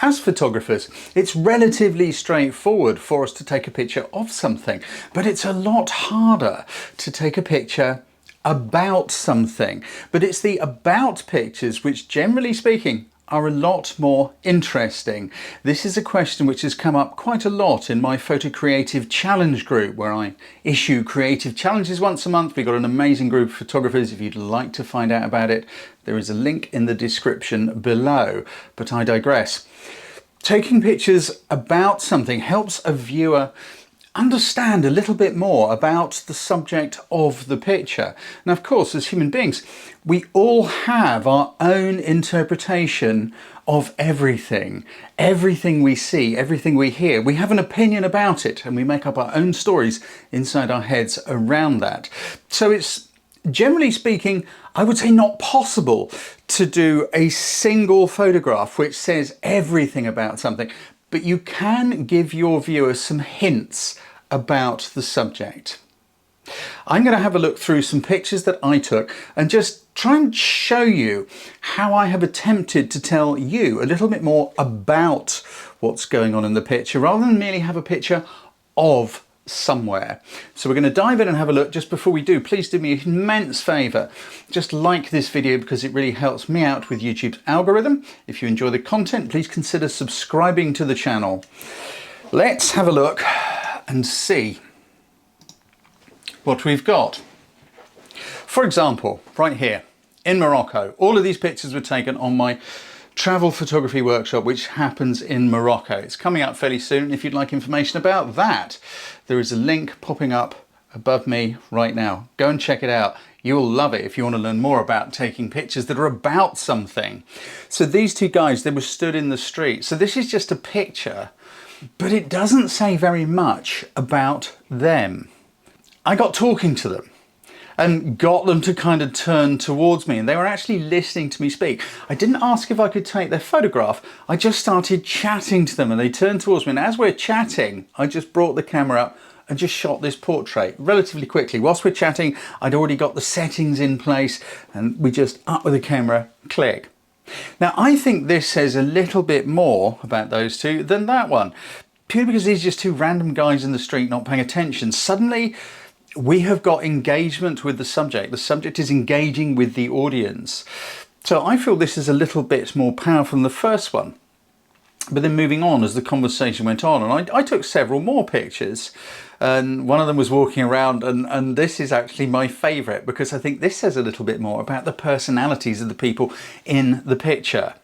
as photographers, it's relatively straightforward for us to take a picture of something, but it's a lot harder to take a picture about something. But it's the about pictures which, generally speaking, are a lot more interesting. This is a question which has come up quite a lot in my Photo Creative Challenge group, where I issue creative challenges once a month. We've got an amazing group of photographers. If you'd like to find out about it, there is a link in the description below. But I digress. Taking pictures about something helps a viewer understand a little bit more about the subject of the picture. Now, of course, as human beings, we all have our own interpretation of everything. Everything we see, everything we hear, we have an opinion about it, and we make up our own stories inside our heads around that. So it's, generally speaking, I would say not possible to do a single photograph which says everything about something, but you can give your viewers some hints about the subject. I'm going to have a look through some pictures that I took and just try and show you how I have attempted to tell you a little bit more about what's going on in the picture, rather than merely have a picture of somewhere. So we're going to dive in and have a look. Just before we do, please do me an immense favour. Just like this video, because it really helps me out with YouTube's algorithm. If you enjoy the content, please consider subscribing to the channel. Let's have a look and see what we've got. For example, right here in Morocco, all of these pictures were taken on my travel photography workshop, which happens in Morocco. It's coming up fairly soon. If you'd like information about that, there is a link popping up above me right now. Go and check it out. You'll love it if you want to learn more about taking pictures that are about something. So these two guys, they were stood in the street. So this is just a picture, but it doesn't say very much about them. I got talking to them and got them to kind of turn towards me, and they were actually listening to me speak. I didn't ask if I could take their photograph. I just started chatting to them and they turned towards me, and as we're chatting, I just brought the camera up and just shot this portrait relatively quickly. Whilst we're chatting, I'd already got the settings in place, and we just up with the camera, click. Now, I think this says a little bit more about those two than that one, purely because these are just two random guys in the street not paying attention. Suddenly, we have got engagement with the subject. The subject is engaging with the audience. So I feel this is a little bit more powerful than the first one. But then moving on as the conversation went on, and I took several more pictures, and one of them was walking around, and this is actually my favourite, because I think this says a little bit more about the personalities of the people in the picture.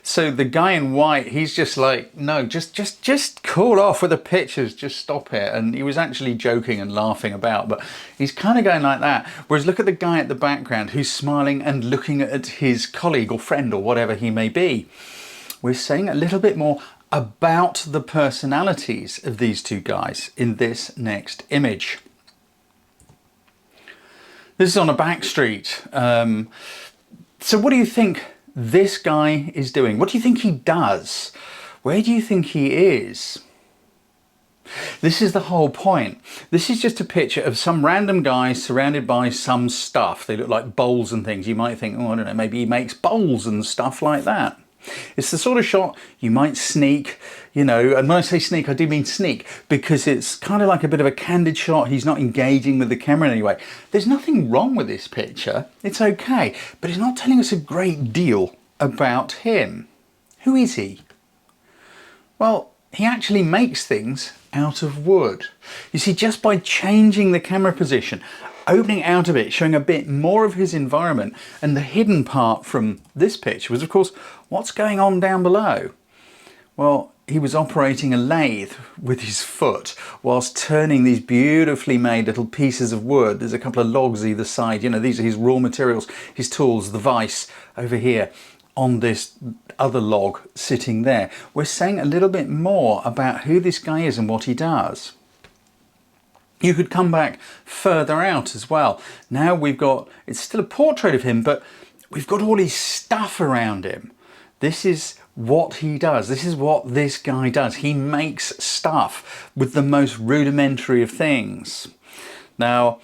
So the guy in white, he's just like, no, just cool off with the pictures, just stop it. And he was actually joking and laughing about, but he's kind of going like that. Whereas look at the guy at the background who's smiling and looking at his colleague or friend or whatever he may be. We're saying a little bit more about the personalities of these two guys in this next image. This is on a back street. So what do you think this guy is doing? What do you think he does? Where do you think he is? This is the whole point. This is just a picture of some random guy surrounded by some stuff. They look like bowls and things. You might think, oh, I don't know, maybe he makes bowls and stuff like that. It's the sort of shot you might sneak, you know, and when I say sneak, I do mean sneak, because it's kind of like a bit of a candid shot. He's not engaging with the camera in any way. There's nothing wrong with this picture. It's okay, but it's not telling us a great deal about him. Who is he? Well, he actually makes things out of wood. You see, just by changing the camera position, opening out a bit, showing a bit more of his environment, and the hidden part from this picture was, of course, what's going on down below? Well, he was operating a lathe with his foot whilst turning these beautifully made little pieces of wood. There's a couple of logs either side. You know, these are his raw materials, his tools, the vise over here on this other log sitting there. We're saying a little bit more about who this guy is and what he does. You could come back further out as well. Now we've got, it's still a portrait of him, but we've got all his stuff around him. This is what he does. This is what this guy does. He makes stuff with the most rudimentary of things. Now,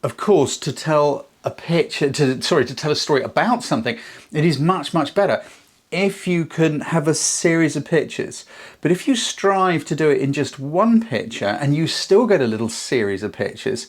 of course, to tell a picture, to tell a story about something, it is much, much better if you can have a series of pictures. But if you strive to do it in just one picture and you still get a little series of pictures,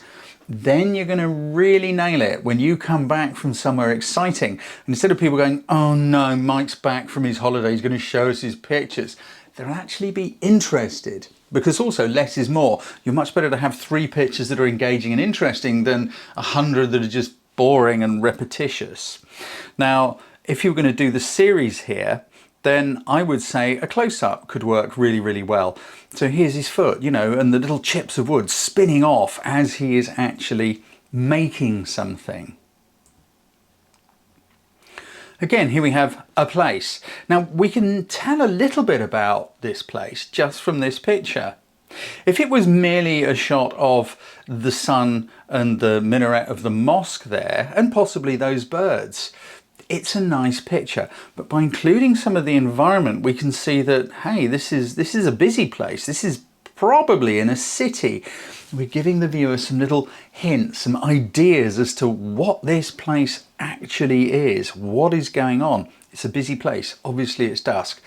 then you're going to really nail it when you come back from somewhere exciting. And instead of people going, oh no, Mike's back from his holiday, he's going to show us his pictures, they'll actually be interested. Because also less is more. You're much better to have 3 pictures that are engaging and interesting than 100 that are just boring and repetitious. Now, if you were going to do the series here, then I would say a close-up could work really, really well. So here's his foot, you know, and the little chips of wood spinning off as he is actually making something. Again, here we have a place. Now, we can tell a little bit about this place just from this picture. If it was merely a shot of the sun and the minaret of the mosque there, and possibly those birds, it's a nice picture. But by including some of the environment, we can see that, hey, this is a busy place. This is probably in a city. We're giving the viewer some little hints, some ideas as to what this place actually is, what is going on. It's a busy place. Obviously, it's dusk.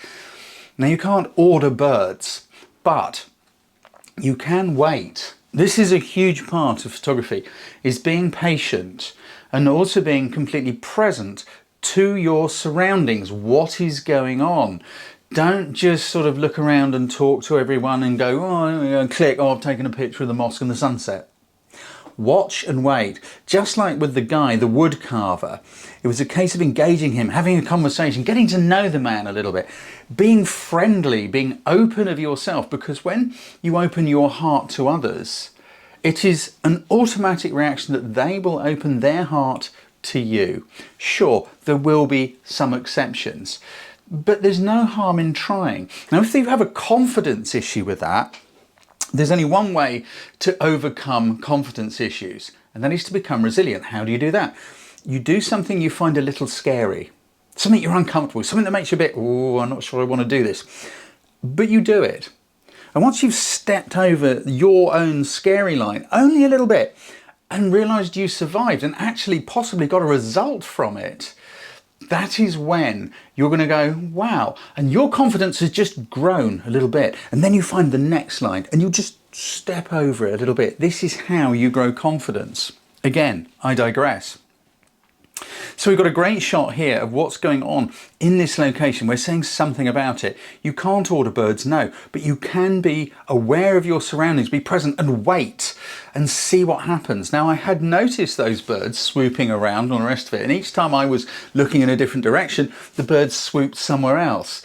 Now, you can't order birds, but you can wait. This is a huge part of photography, is being patient and also being completely present to your surroundings. What is going on? Don't just sort of look around and talk to everyone and go, oh, and click, oh, I've taken a picture of the mosque and the sunset. Watch and wait. Just like with the guy, the wood carver, it was a case of engaging him, having a conversation, getting to know the man a little bit, being friendly, being open of yourself, because when you open your heart to others, it is an automatic reaction that they will open their heart to you. Sure, there will be some exceptions, but there's no harm in trying. Now, if you have a confidence issue with that, there's only one way to overcome confidence issues, and that is to become resilient. How do you do that? You do something you find a little scary, something you're uncomfortable with, something that makes you a bit, oh, I'm not sure I want to do this, but you do it. And once you've stepped over your own scary line, only a little bit, and realised you survived and actually possibly got a result from it, that is when you're going to go, wow, and your confidence has just grown a little bit. And then you find the next line and you just step over it a little bit. This is how you grow confidence. Again, I digress. So we've got a great shot here of what's going on in this location. We're saying something about it. You can't order birds, no, but you can be aware of your surroundings, be present and wait and see what happens. Now, I had noticed those birds swooping around and all the rest of it, and each time I was looking in a different direction, the birds swooped somewhere else.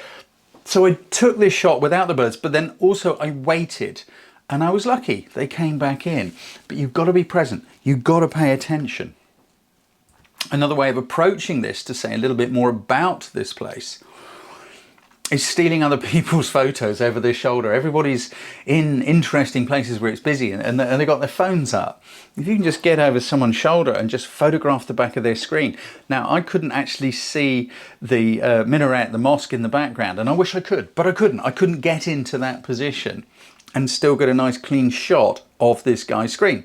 So I took this shot without the birds, but then also I waited, and I was lucky. They came back in. But you've got to be present. You've got to pay attention. Another way of approaching this, to say a little bit more about this place, is stealing other people's photos over their shoulder. Everybody's in interesting places where it's busy and they've got their phones up. If you can just get over someone's shoulder and just photograph the back of their screen. Now, I couldn't actually see the minaret, the mosque in the background, and I wish I could, but I couldn't. I couldn't get into that position and still get a nice clean shot of this guy's screen.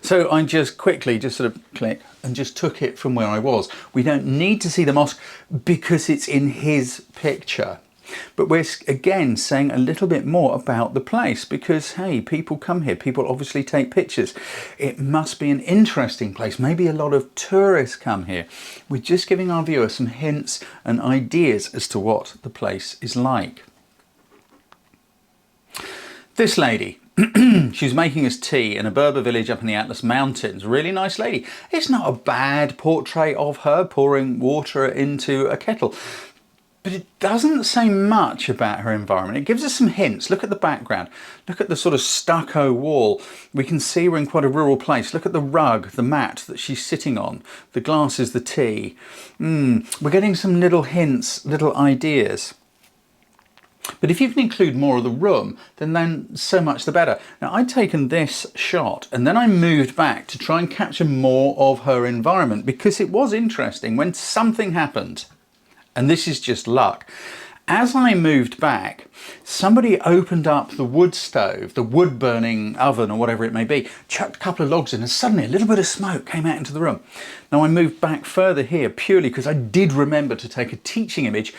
So I just quickly just sort of click and just took it from where I was. We don't need to see the mosque because it's in his picture. But we're again saying a little bit more about the place because, hey, people come here, people obviously take pictures. It must be an interesting place. Maybe a lot of tourists come here. We're just giving our viewer some hints and ideas as to what the place is like. This lady. She was making us tea in a Berber village up in the Atlas Mountains. Really nice lady. It's not a bad portrait of her pouring water into a kettle. But it doesn't say much about her environment. It gives us some hints. Look at the background. Look at the sort of stucco wall. We can see we're in quite a rural place. Look at the rug, the mat that she's sitting on. The glasses, the tea. We're getting some little hints, little ideas. But if you can include more of the room, then so much the better. Now, I'd taken this shot and then I moved back to try and capture more of her environment because it was interesting when something happened, and this is just luck, as I moved back, somebody opened up the wood stove, the wood burning oven or whatever it may be, chucked a couple of logs in, and suddenly a little bit of smoke came out into the room. Now I moved back further here purely because I did remember to take a teaching image.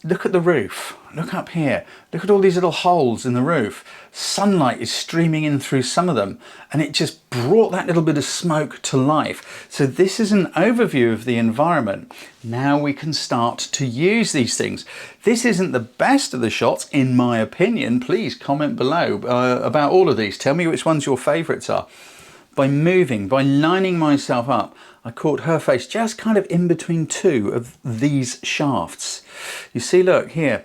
Look at the roof, look up here, look at all these little holes in the roof. Sunlight is streaming in through some of them, and it just brought that little bit of smoke to life. So this is an overview of the environment. Now we can start to use these things. This isn't the best of the shots, in my opinion. Please comment below about all of these. Tell me which ones your favorites are. By moving, by lining myself up, I caught her face just kind of in between two of these shafts. You see, look here,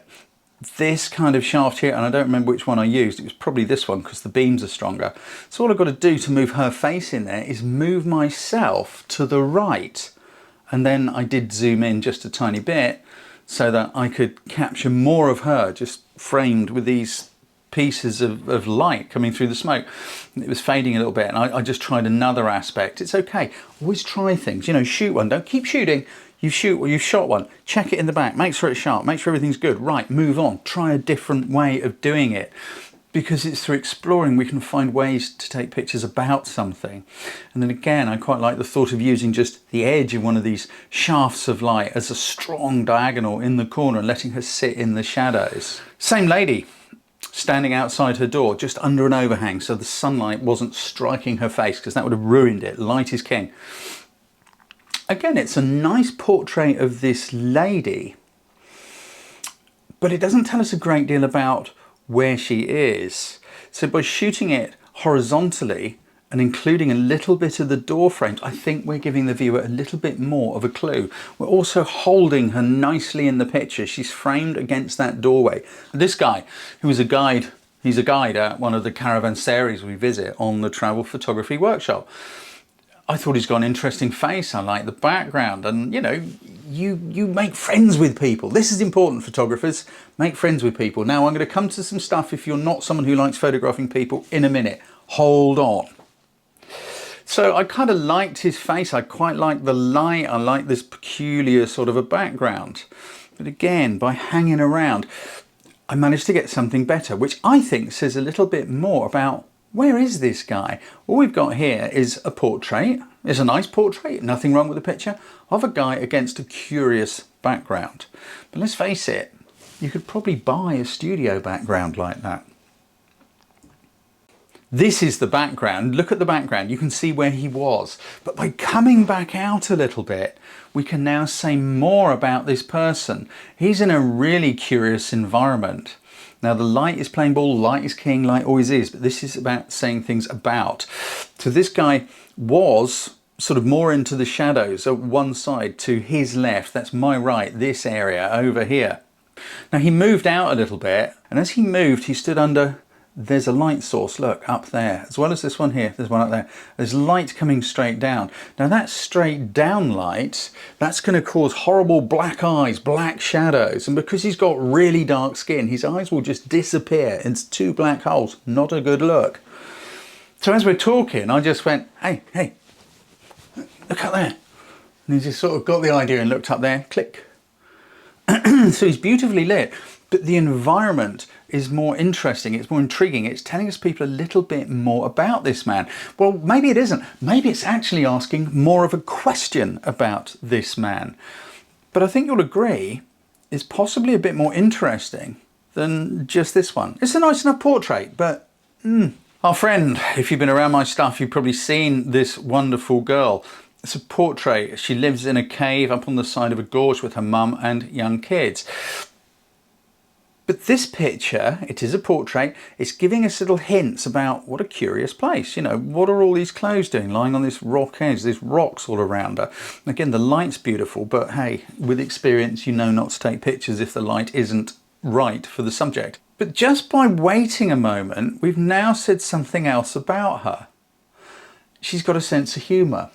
this kind of shaft here, and I don't remember which one I used. It was probably this one because the beams are stronger. So all I've got to do to move her face in there is move myself to the right. And then I did zoom in just a tiny bit so that I could capture more of her just framed with these pieces of light coming through the smoke. It was fading a little bit, and I just tried another aspect. It's okay, always try things, you know. Shoot one, don't keep shooting. You shoot, or you've shot one, check it in the back, make sure it's sharp, make sure everything's good, right, move on, try a different way of doing it, because it's through exploring we can find ways to take pictures about something. And then again, I quite like the thought of using just the edge of one of these shafts of light as a strong diagonal in the corner and letting her sit in the shadows. Same lady, standing outside her door just under an overhang so the sunlight wasn't striking her face, because that would have ruined it. Light is king. Again, it's a nice portrait of this lady, but it doesn't tell us a great deal about where she is. So by shooting it horizontally and including a little bit of the door frames, I think we're giving the viewer a little bit more of a clue. We're also holding her nicely in the picture. She's framed against that doorway. This guy, who is a guide, he's a guide at one of the caravanseries we visit on the travel photography workshop. I thought he's got an interesting face. I like the background, and you know, you make friends with people. This is important, photographers. Make friends with people. Now I'm going to come to some stuff if you're not someone who likes photographing people in a minute. Hold on. So I kind of liked his face. I quite like the light. I like this peculiar sort of a background. But again, by hanging around, I managed to get something better, which I think says a little bit more about where is this guy. All we've got here is a portrait. It's a nice portrait, nothing wrong with the picture, of a guy against a curious background. But let's face it, you could probably buy a studio background like that. This is the background. Look at the background. You can see where he was. But by coming back out a little bit, we can now say more about this person. He's in a really curious environment. Now the light is playing ball, light is king, light always is, but this is about saying things about. So this guy was sort of more into the shadows at one side to his left. That's my right, this area over here. Now he moved out a little bit, and as he moved, he stood under, there's a light source, look, up there, as well as this one here, there's one up there. There's light coming straight down. Now that straight down light, that's going to cause horrible black eyes, black shadows, and because he's got really dark skin, his eyes will just disappear into two black holes. Not a good look. So as we're talking, I just went, hey, look up there. And he just sort of got the idea and looked up there, click. So he's beautifully lit, but the environment is more interesting, it's more intriguing, it's telling us people a little bit more about this man. Well, maybe it isn't. Maybe it's actually asking more of a question about this man. But I think you'll agree it's possibly a bit more interesting than just this one. It's a nice enough portrait, but Our friend, if you've been around my stuff, you've probably seen this wonderful girl. It's a portrait. She lives in a cave up on the side of a gorge with her mum and young kids. But this picture, it is a portrait, it's giving us little hints about what a curious place. You know, what are all these clothes doing lying on this rock edge? There's rocks all around her. Again, the light's beautiful, but hey, with experience, you know not to take pictures if the light isn't right for the subject. But just by waiting a moment, we've now said something else about her. She's got a sense of humour.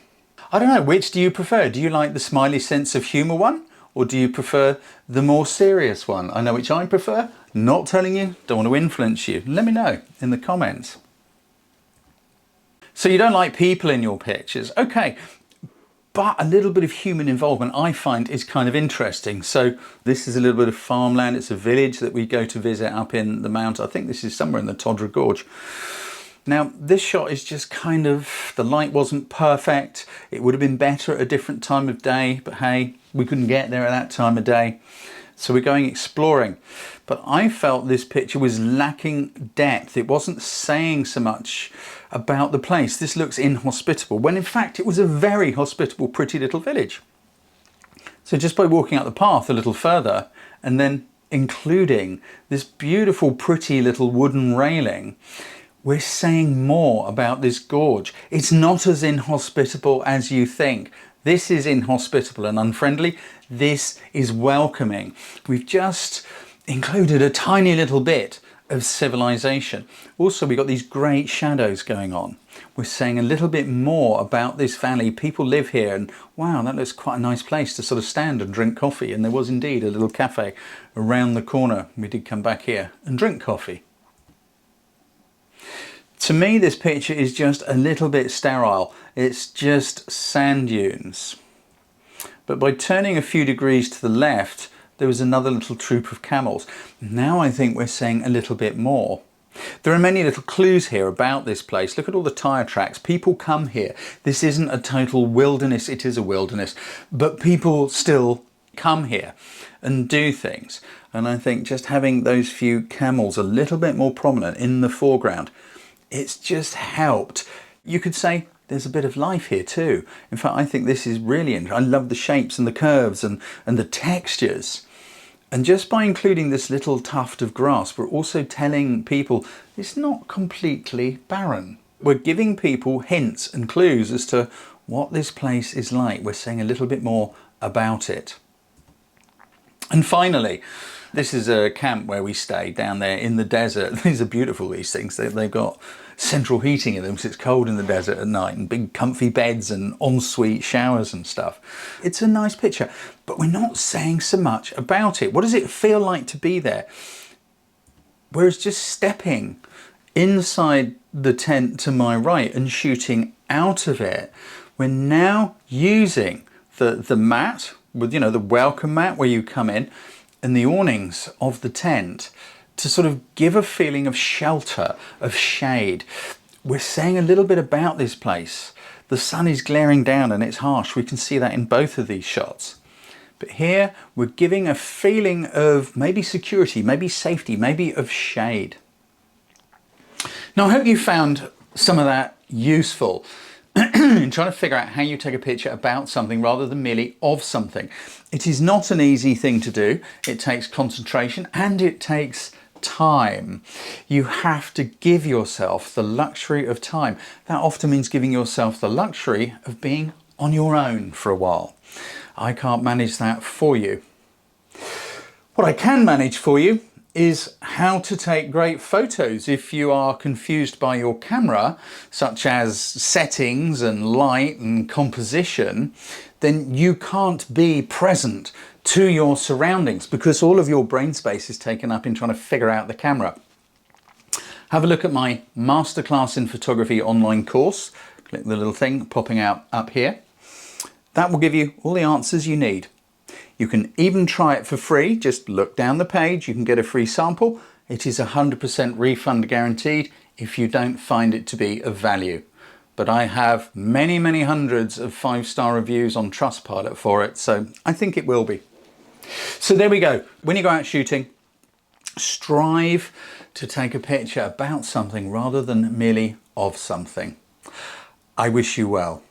I don't know, which do you prefer? Do you like the smiley sense of humour one? Or do you prefer the more serious one? I know which I prefer. Not telling you, don't want to influence you. Let me know in the comments. So you don't like people in your pictures. Okay, but a little bit of human involvement I find is kind of interesting. So this is a little bit of farmland. It's a village that we go to visit up in the mountains. I think this is somewhere in the Todra Gorge. Now this shot is just kind of, the light wasn't perfect. It would have been better at a different time of day, but hey, we couldn't get there at that time of day. So we're going exploring. But I felt this picture was lacking depth. It wasn't saying so much about the place. This looks inhospitable, when in fact it was a very hospitable, pretty little village. So just by walking up the path a little further and then including this beautiful, pretty little wooden railing, we're saying more about this gorge. It's not as inhospitable as you think. This is inhospitable and unfriendly. This is welcoming. We've just included a tiny little bit of civilization. Also, we've got these great shadows going on. We're saying a little bit more about this valley. People live here, and wow, that looks quite a nice place to sort of stand and drink coffee. And there was indeed a little cafe around the corner. We did come back here and drink coffee. To me, this picture is just a little bit sterile. It's just sand dunes. But by turning a few degrees to the left, there was another little troop of camels. Now I think we're saying a little bit more. There are many little clues here about this place. Look at all the tyre tracks. People come here. This isn't a total wilderness. It is a wilderness, but people still come here and do things. And I think just having those few camels a little bit more prominent in the foreground, it's just helped. You could say there's a bit of life here too. In fact, I think this is really interesting. I love the shapes and the curves and the textures. And just by including this little tuft of grass, we're also telling people it's not completely barren. We're giving people hints and clues as to what this place is like. We're saying a little bit more about it. And finally, this is a camp where we stay down there in the desert. These are beautiful, these things. They've got central heating in them because it's cold in the desert at night, and big comfy beds and ensuite showers and stuff. It's a nice picture, but we're not saying so much about it. What does it feel like to be there? Whereas just stepping inside the tent to my right and shooting out of it, we're now using the mat, with, you know, the welcome mat where you come in, and the awnings of the tent to sort of give a feeling of shelter, of shade. We're saying a little bit about this place. The sun is glaring down and it's harsh. We can see that in both of these shots. But here we're giving a feeling of maybe security, maybe safety, maybe of shade. Now I hope you found some of that useful in trying to figure out how you take a picture about something rather than merely of something. It is not an easy thing to do. It takes concentration and it takes time. You have to give yourself the luxury of time. That often means giving yourself the luxury of being on your own for a while. I can't manage that for you. What I can manage for you is how to take great photos. If you are confused by your camera, such as settings and light and composition, then you can't be present to your surroundings because all of your brain space is taken up in trying to figure out the camera. Have a look at my Masterclass in Photography online course. Click the little thing popping out up here. That will give you all the answers you need. You can even try it for free. Just look down the page, you can get a free sample. It is 100% refund guaranteed if you don't find it to be of value. But I have many, many hundreds of 5-star reviews on Trustpilot for it, so I think it will be. So there we go. When you go out shooting, strive to take a picture about something rather than merely of something. I wish you well.